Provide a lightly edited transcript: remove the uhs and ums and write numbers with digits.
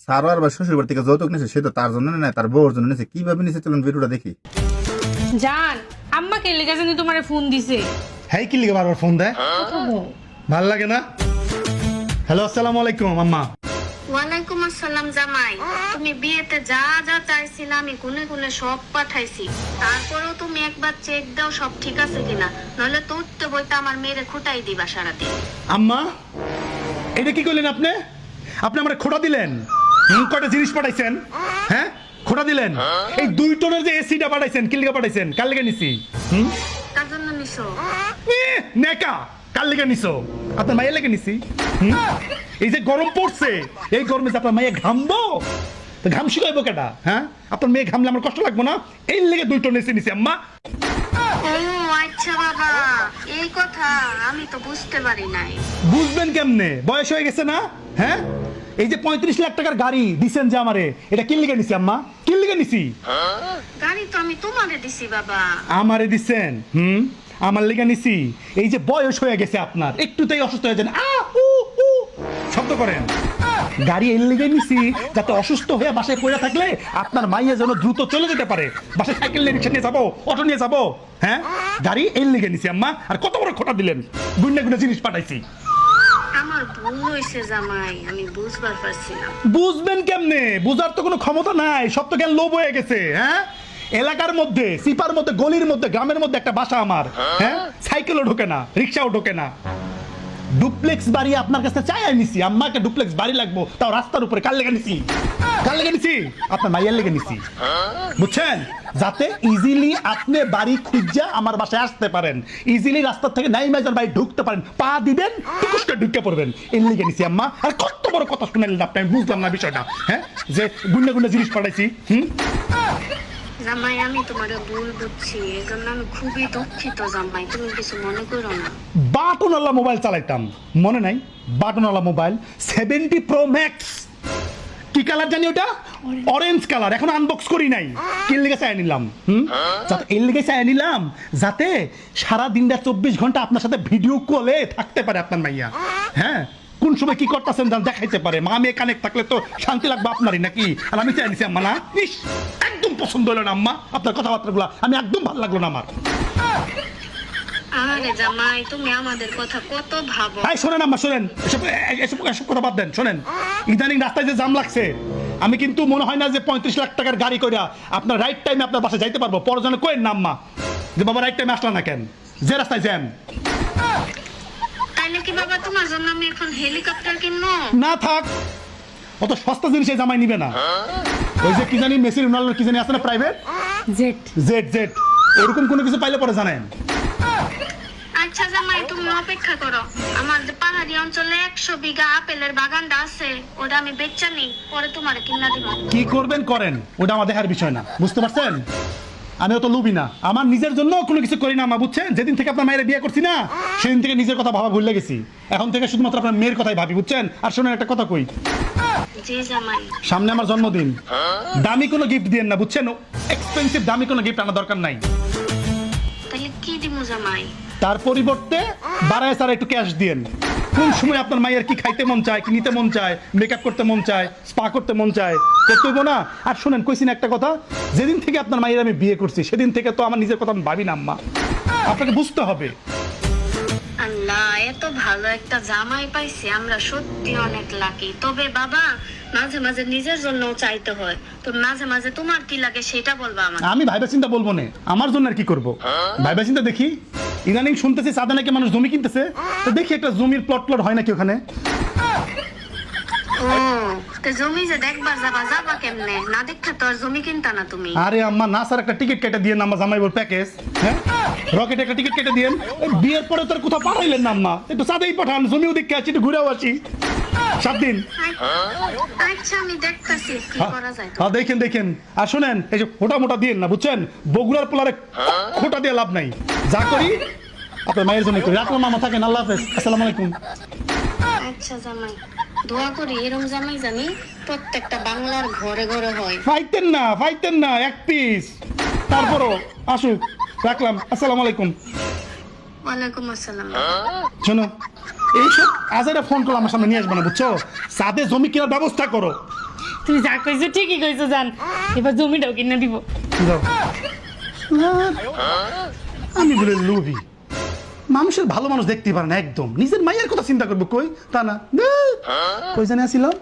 সারোয়ার বা শ্বশুর বাড়ি থেকে যৌতুক নিছে সে তো তার জন্য না তার বউর জন্য নিছে কিভাবে নিছে চলুন ভিডিওটা দেখি। জান আম্মা কে লেগে জানি তোমারে ফোন দিছে। হ্যাঁ কি লিখে বারবার ফোন দেয়, ভাল লাগে না? হ্যালো আসসালামু আলাইকুম আম্মা। ওয়ালাইকুম আসসালাম জামাই। তুমি বিয়েতে যা যা চাইছিলে আমি গুনে গুনে সব পাঠাইছি, তারপরেও তুমি একবার চেক দাও সব ঠিক আছে কিনা, নইলে তো উঠতে বইতে আমার মেয়েরে খুঁটাই দিবা সারাদিন। আম্মা এটা কি করলেন আপনি? আপনি আমার খোটা দিলেন, কয়টা জিনিস পাঠাইছেন? হ্যাঁ খোটা দিলেন। এই 2 টনের যে এসিটা পাঠাইছেন কি লিখে পাঠাইছেন? কার লিখে নিছি? কার জন্য নিছো? নেকা কার লিখে নিছো? আপনার মায়ের লিখে নিছি। এই যে গরম পড়ছে এই গরমে যে আপনার মায়ে ঘামবো, তো ঘাম শুকাইবো কেটা? হ্যাঁ আপনার মেয়ে ঘামলে আমার কষ্ট লাগবো না? এই লেগে 2 টন এসি নিছি আম্মা। ও আচ্ছা বাবা, এই কথা আমি তো বুঝতে পারি নাই। বুঝবেন কেমনে? বয়স হয়ে গেছে না? হ্যাঁ এই যে 35 লাখ টাকার গাড়ি দিছেন যে আমারে, এটা কি লিখে নিছি আম্মা? কি লিখে নিছি? গাড়ি তো আমি তোমারে দিছি বাবা। আমারে দিছেন? আমার লিখে নিছি। এই যে বয়স হয়ে গেছে আপনার, একটুতেই অসুস্থ হয়ে যান, শব্দ করেন। গাড়ি এর লিগে নিছি যাতে অসুস্থ হয়ে বাসায় পড়ে থাকলে আপনার মাইয়া যেন দ্রুত চলে যেতে পারে। বাসায় সাইকেল নিয়ে রিক্সা নিয়ে যাবো, অটো নিয়ে যাবো। হ্যাঁ গাড়ি এর লিগে নিছি আম্মা। আর কত বড় খোটা দিলেন, গুন্ডা গুন্ডা জিনিস পাঠাইছি। আমার ভুল হয়েছে জামাই, আমি বুঝবার পারছি না। বুঝবেন কেমনে? বুঝার তো কোনো ক্ষমতা নাই, সব তো জ্ঞান লোভ হয়ে গেছে। হ্যাঁ এলাকার মধ্যে, সিপার মধ্যে, গলির মধ্যে, গ্রামের মধ্যে একটা বাসা আমার। হ্যাঁ সাইকেলও ঢোকে না, রিক্সাও ঢোকে না। ডুপ্লেক্স বাড়ি আপনার কাছে চাই নিছি। আম্মাকে ডুপ্লেক্স বাড়ি লাগবো, তাও রাস্তার উপরে। কার লেগে নিছি? কার লেগে নিছি? আপনার মাইয়ার লেগে নিছি, বুঝছেন? যাতে ইজিলি আপনি বাড়ি খুঁজা আমার বাসায় আসতে পারেন, ইজিলি রাস্তা থেকে নাই মাইজার বাড়ি ঢুকতে পারেন, পা দিবেন টুকুসটা ঢুকে পড়বেন। এর লেগে নিছি আম্মা। আর কত বড় কথা শুনাইলেন আপনি, আমি বুঝলাম না বিষয়টা। হ্যাঁ যে গুন্ডা গুন্ডা জিনিস পাঠাইছি। জামাই আমি তোমার ভুল বুঝছি, এজন্য আমি খুবই দুঃখিত জামাই, তুমি কিছু মনে করো না। বাটনওয়ালা মোবাইল চালাইতাম, মনে নাই? বাটনওয়ালা মোবাইল 70 প্রো ম্যাক্স। কি কালার জানি ওটা? Orange colour. এখন আনবক্স করি নাই। কি লিগে চাই নিলাম? যাতে এর লিগে চাই নিলাম যাতে সারা দিনটা 24 ঘন্টা আপনার সাথে ভিডিও কলে থাকতে পারে আপনার মাইয়া। হ্যাঁ কোন সময় কি করতেছেন দেখাইতে পারে। মা মেয়ে কানেক্ট থাকলে তো শান্তি লাগবে আপনারই নাকি? আর আমি চাই নিছি আম্মা না, ইস একদম পছন্দ হলো না আম্মা আপনার কথাবার্তাগুলো, আমি একদম ভালো লাগলো না আমার। আরে জামাই তুমি আমাদের কথা কত ভাবো। ভাই শোনেন আম্মা, শোনেন, এসব এসব এসব কথা বাদ দেন। শোনেন ইদানিং রাস্তায় যে জাম লাগছে, আমি কিন্তু মনে হয় না যে 35 লাখ টাকার গাড়ি কইরা আপনার রাইট টাইমে আপনার বাসায় যাইতে পারবো। পরজনে কইেন না আম্মা যে বাবা রাইট টাইমে আসলা না কেন, যে রাস্তায় জ্যাম। তাইলে কি বাবা তোমার জন্য আমি এখন হেলিকপ্টার কিনবো? না থাক, অত সস্তা জিনিস এই জামাই নিবে না। ওই যে কি জানি মেসি রোনাল্ডোর কি জানি আছে না প্রাইভেট জেট জেড জেড, এরকম কোনো কিছু পাইলে পরে জানেন। আচ্ছা জামাই তুমি অপেক্ষা করো, আমার যে পাহাড়ি অঞ্চলে 100 বিঘা আপেলের বাগানটা আছে ওটা আমি বেচা নিই, পরে তোমার কিনা দিব। কি করবেন করেন, ওটা আমার দেখার বিষয় না, বুঝতে পারছেন? আমি অত লুবি না, আমার নিজের জন্য কোনো কিছু করি না মা, বুঝছেন? যেদিন থেকে আপনার মায়ের বিয়ে করছি না সেদিন থেকে নিজের কথা ভাবা ভুলে গেছি। এখন থেকে শুধুমাত্র আপনার মেয়ের কথাই ভাবি, বুঝছেন? আর শোনেন একটা কথা কই, জি জামাই। সামনে আমার জন্মদিন, দামি কোনো গিফট দিয়েন না, বুঝছেন? এক্সপেন্সিভ দামি কোনো গিফট আনার দরকার নাই। তাহলে কি দিব জামাই? তার পরিবর্তে বাড়ায় সারা একটু ক্যাশ দিয়েন। কোন সময় আপনার মায়ের কি খাইতে মন চায়, কি নিতে মন চায়, মেকআপ করতে মন চায়, স্পা করতে মন চায়, করতেইব না? আর শোনেন কইছি না একটা কথা, যেদিন থেকে আপনার মায়ের আমি বিয়ে করছি সেদিন থেকে তো আমার নিজের কথা আমি ভাবি না আম্মা, আপনাকে বুঝতে হবে। আল্লাহ এত ভালো একটা জামাই পাইছি আমরা, সত্যি অনেক লাকি। তবে বাবা মাঝে মাঝে নিজের জন্য চাইতে হয়, তো মাঝে মাঝে তোমার কি লাগে সেটা বলবা আমাকে। আমি ভাইবা চিন্তা বলবো না, আমার জন্য আর কি করবো ভাইবা চিন্তা। দেখি ইদানিং শুনতেছি সাদা নাকি মানুষ জমি কিনতেছে, তো দেখি একটা জমির প্লট প্লট হয় নাকি ওখানে। ও তো জমি যে দেখবার যাবা, যাবা কেমনে? না দেখতে তো আর জমি কিনতা না তুমি। আরে আম্মা না স্যার, একটা টিকিট কেটে দিয়ে আম্মা, জামাই বল প্যাকেজ। হ্যাঁ রকেট একটা টিকিট কেটে দিয়ে, বিয়ের পরে তোর কোথাও পাঠাইলেন না আম্মা, একটু সাদেই পাঠান, জমিও দেখে আছি, একটু ঘুরেও আসি 7 দিন। আচ্ছা আমি দেখতাছি কি করা যায়। হ্যাঁ দেখেন দেখেন। আর শোনেন এই যে ফোটা মোটা দিয়ে না, বুঝছেন? বগুড়ার পোলারে খোটা দিয়ে লাভ নাই, যা করি আপনার মায়ের জন্য করি। রাখলাম মামা, থাকেন, আল্লাহ হাফেজ, আসসালামু আলাইকুম। আচ্ছা জামাই, দোয়া করি এরকম জামাই জানি প্রত্যেকটা বাংলার ঘরে ঘরে হয়। ফাইতেন না এক পিস, তারপরও আসুক। রাখলাম, আসসালামু আলাইকুম। ওয়ালাইকুম আসসালাম। শোনো এইসব আজ একটা ফোন করো আমার সামনে নিয়ে আসবে না, বুঝছো? সাথে জমি কেনার ব্যবস্থা করো। তুমি যা কইছো ঠিকই কইছো জান, এবার জমিটাও কিনে দিব। দাও। আমি বলে লোভী, মানুষের ভালো মানুষ দেখতে পারে না একদম, নিজের মায়ের কথা চিন্তা করবো কই তা না। কই জানে আসিলাম